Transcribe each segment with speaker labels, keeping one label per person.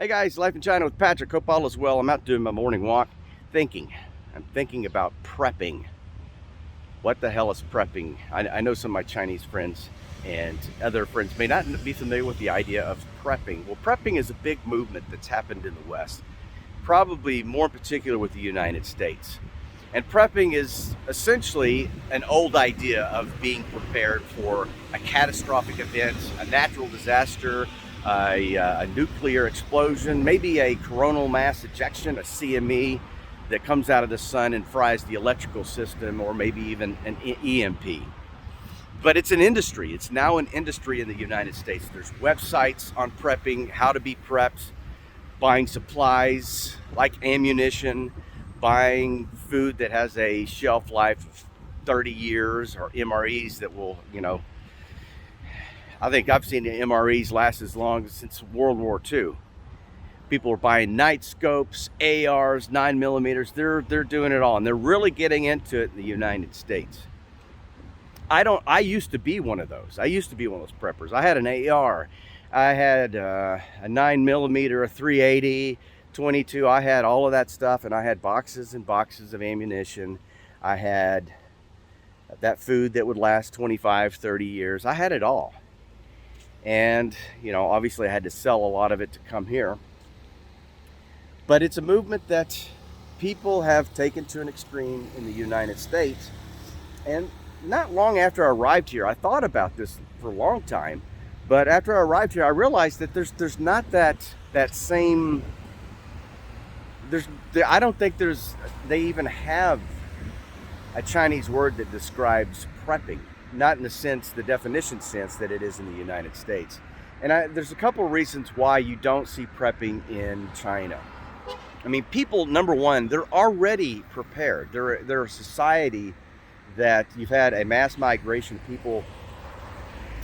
Speaker 1: Hey guys, Life in China with Patrick. Hope all is well. I'm out doing my morning walk I'm thinking about prepping. What the hell is prepping? I know some of my Chinese friends and other friends may not be familiar with the idea of prepping. Well, prepping is a big movement that's happened in the West, probably more in particular with the United States. And prepping is essentially an old idea of being prepared for a catastrophic event, a natural disaster, a nuclear explosion, maybe a coronal mass ejection, a CME that comes out of the sun and fries the electrical system, or maybe even an EMP. But it's an industry. It's now an industry in the United States. There's websites on prepping, how to be prepped, buying supplies like ammunition, buying food that has a shelf life of 30 years, or MREs that will, I think I've seen the MREs last as long since World War II. People are buying night scopes, ARs, 9mm. They're doing it all, and they're really getting into it in the United States. I used to be one of those. I used to be one of those preppers. I had an AR. I had a 9mm, a 380, 22. I had all of that stuff, and I had boxes and boxes of ammunition. I had that food that would last 25, 30 years. I had it all. And, obviously I had to sell a lot of it to come here. But it's a movement that people have taken to an extreme in the United States. And not long after I arrived here, I thought about this for a long time. But after I arrived here, I realized that there's not that same. I don't think they even have a Chinese word that describes prepping. Not in the definition sense that it is in the United States. And there's a couple of reasons why you don't see prepping in China. I mean, people, number one, they're already prepared. They're a society that you've had a mass migration of people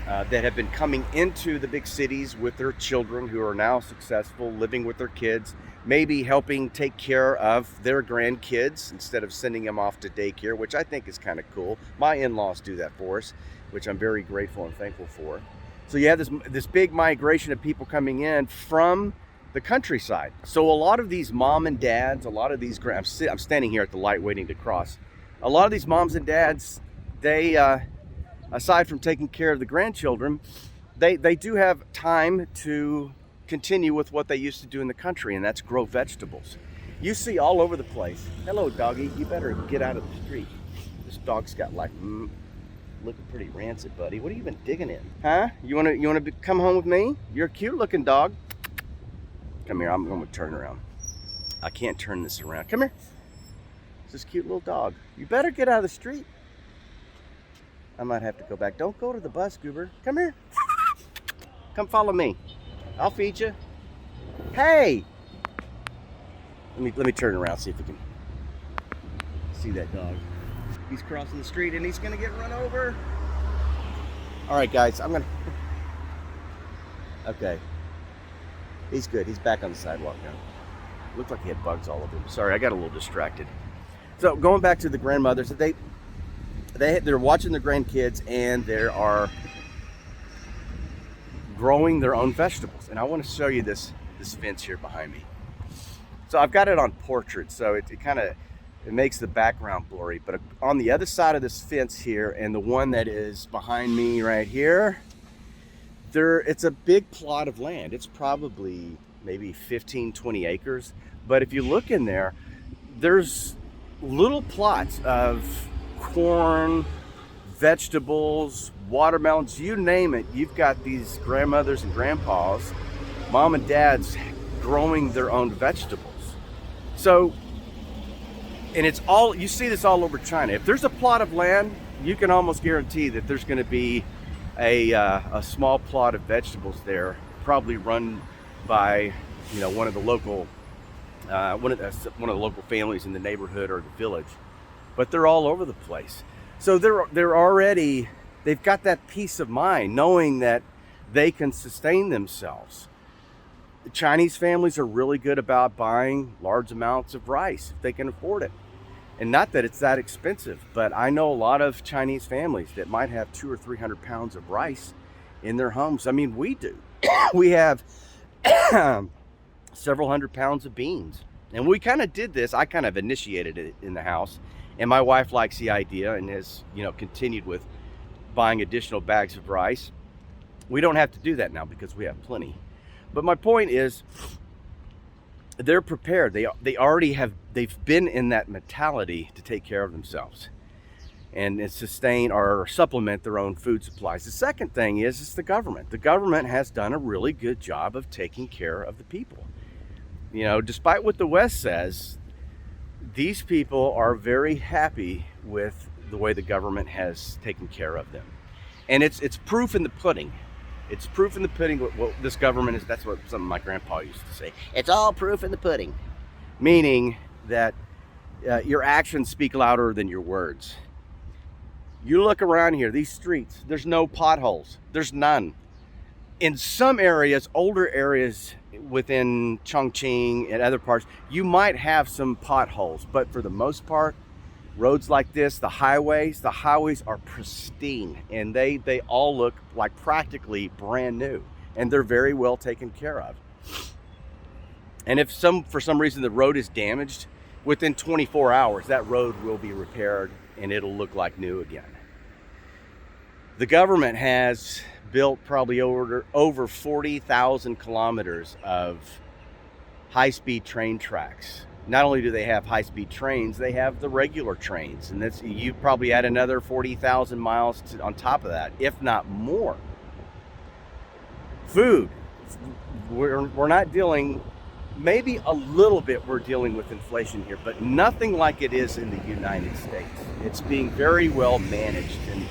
Speaker 1: that have been coming into the big cities with their children who are now successful, living with their kids, maybe helping take care of their grandkids instead of sending them off to daycare, which I think is kind of cool. My in-laws do that for us, which I'm very grateful and thankful for. So you have this big migration of people coming in from the countryside. So a lot of these mom and dads, I'm standing here at the light waiting to cross. A lot of these moms and dads, they, aside from taking care of the grandchildren, they do have time to continue with what they used to do in the country, and that's grow vegetables. You see all over the place. Hello, doggy. You better get out of the street. This dog's got looking pretty rancid, buddy. What have you been digging in? Huh? You wanna come home with me? You're a cute looking dog. Come here. I'm going to turn around. I can't turn this around. Come here. It's this cute little dog. You better get out of the street. I might have to go back. Don't go to the bus, Goober. Come here. Come follow me. I'll feed you. Hey! Let me turn around, see if we can see that dog. He's crossing the street and he's gonna get run over. All right, guys, okay. He's good. He's back on the sidewalk now. Looked like he had bugs all over him. Sorry, I got a little distracted. So going back to the grandmothers, they're watching their grandkids, and they are growing their own vegetables. And I want to show you this fence here behind me. So I've got it on portrait, so it makes the background blurry. But on the other side of this fence here, and the one that is behind me right here, it's a big plot of land. It's probably maybe 15, 20 acres. But if you look in there, there's little plots of corn, vegetables, watermelons, you name it. You've got these grandmothers and grandpas, mom and dads growing their own vegetables. So, and you see this all over China. If there's a plot of land, you can almost guarantee that there's going to be a small plot of vegetables there, probably run by one of the local families in the neighborhood or the village. But they're all over the place. So they've got that peace of mind knowing that they can sustain themselves. The Chinese families are really good about buying large amounts of rice if they can afford it. And not that it's that expensive, but I know a lot of Chinese families that might have 200 or 300 pounds of rice in their homes. I mean, we do. We have several hundred pounds of beans. And we kind of did this. I kind of initiated it in the house, and my wife likes the idea and has, continued with buying additional bags of rice. We don't have to do that now because we have plenty. But my point is, they're prepared. They've been in that mentality to take care of themselves and sustain or supplement their own food supplies. The second thing is it's the government. The government has done a really good job of taking care of the people. Despite what the West says, these people are very happy with the way the government has taken care of them. And it's proof in the pudding. It's proof in the pudding what this government is. That's what some of my grandpa used to say. It's all proof in the pudding. Meaning that your actions speak louder than your words. You look around here, these streets, there's no potholes. There's none. In some areas, older areas within Chongqing and other parts, you might have some potholes. But for the most part, roads like this, the highways are pristine, and they all look like practically brand new, and they're very well taken care of. And if for some reason the road is damaged, within 24 hours that road will be repaired and it'll look like new again. The government has built probably over 40,000 kilometers of high-speed train tracks. Not only do they have high-speed trains, they have the regular trains, and you probably add another 40,000 miles on top of that, if not more. Food, we're not dealing, maybe a little bit we're dealing with inflation here, but nothing like it is in the United States. It's being very well managed, and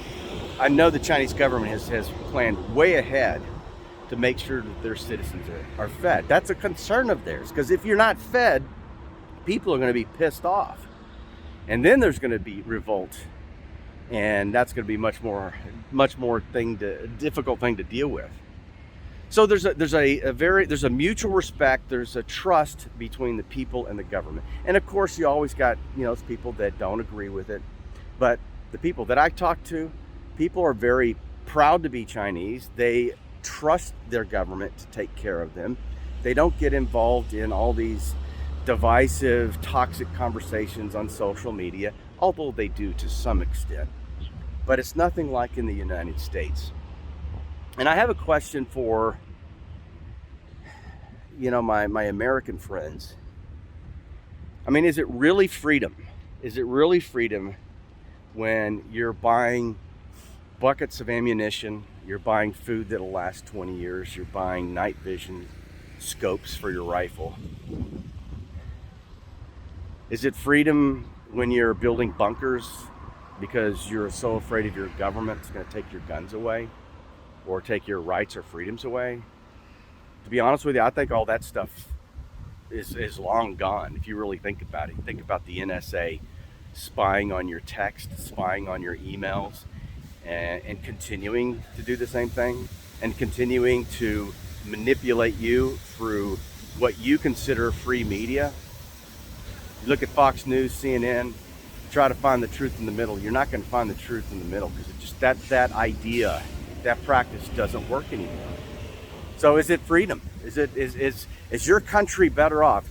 Speaker 1: I know the Chinese government has planned way ahead to make sure that their citizens are fed. That's a concern of theirs, because if you're not fed, people are going to be pissed off, and then there's going to be revolt, and that's going to be much more difficult thing to deal with. So there's a mutual respect, there's a trust between the people and the government, and of course you always got those people that don't agree with it. But the people that I talk to, people are very proud to be Chinese. They trust their government to take care of them. They don't get involved in all these divisive, toxic conversations on social media, although they do to some extent. But it's nothing like in the United States. And I have a question for, my American friends. I mean, is it really freedom? Is it really freedom when you're buying buckets of ammunition, you're buying food that'll last 20 years, you're buying night vision scopes for your rifle? Is it freedom when you're building bunkers because you're so afraid of your government's going to take your guns away or take your rights or freedoms away? To be honest with you, I think all that stuff is long gone if you really think about it. You think about the NSA spying on your text, spying on your emails, and continuing to do the same thing, and continuing to manipulate you through what you consider free media. You look at Fox News, CNN, try to find the truth in the middle. You're not going to find the truth in the middle, because it just that idea, that practice doesn't work anymore. So is it freedom? Is your country better off?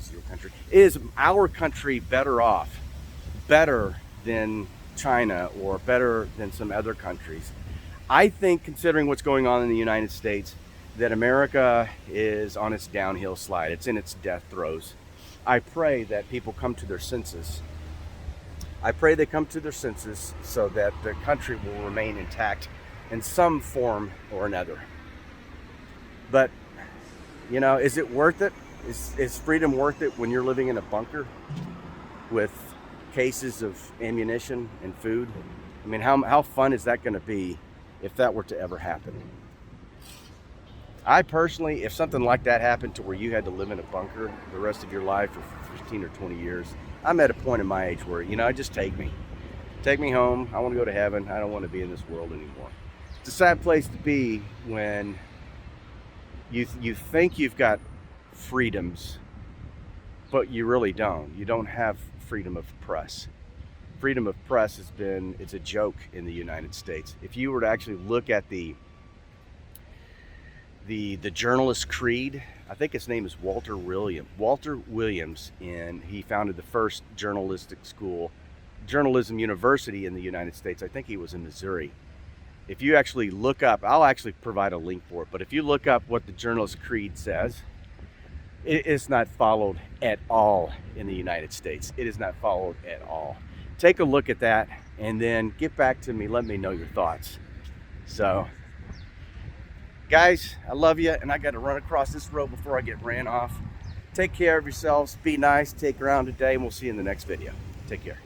Speaker 1: Is our country better off, better than China or better than some other countries? I think, considering what's going on in the United States, that America is on its downhill slide. It's in its death throes. I pray that people come to their senses. I pray they come to their senses so that the country will remain intact in some form or another. But, is it worth it? Is freedom worth it when you're living in a bunker with cases of ammunition and food? I mean, how fun is that going to be if that were to ever happen? I personally, if something like that happened to where you had to live in a bunker the rest of your life for 15 or 20 years, I'm at a point in my age where, just take me. Take me home. I want to go to heaven. I don't want to be in this world anymore. It's a sad place to be when you think you've got freedoms, but you really don't. You don't have freedom of press. Freedom of press it's a joke in the United States. If you were to actually look at the journalist creed I think his name is Walter Williams, and he founded the first journalism university in the United States. I think he was in Missouri. If you actually look up, I'll actually provide a link for it, but if you look up what the journalist creed says, it is not followed at all in the United States. It is not followed at all. Take a look at that and then get back to me. Let me know your thoughts. So, guys, I love you, and I got to run across this road before I get ran off. Take care of yourselves. Be nice. Take ground today, and we'll see you in the next video. Take care.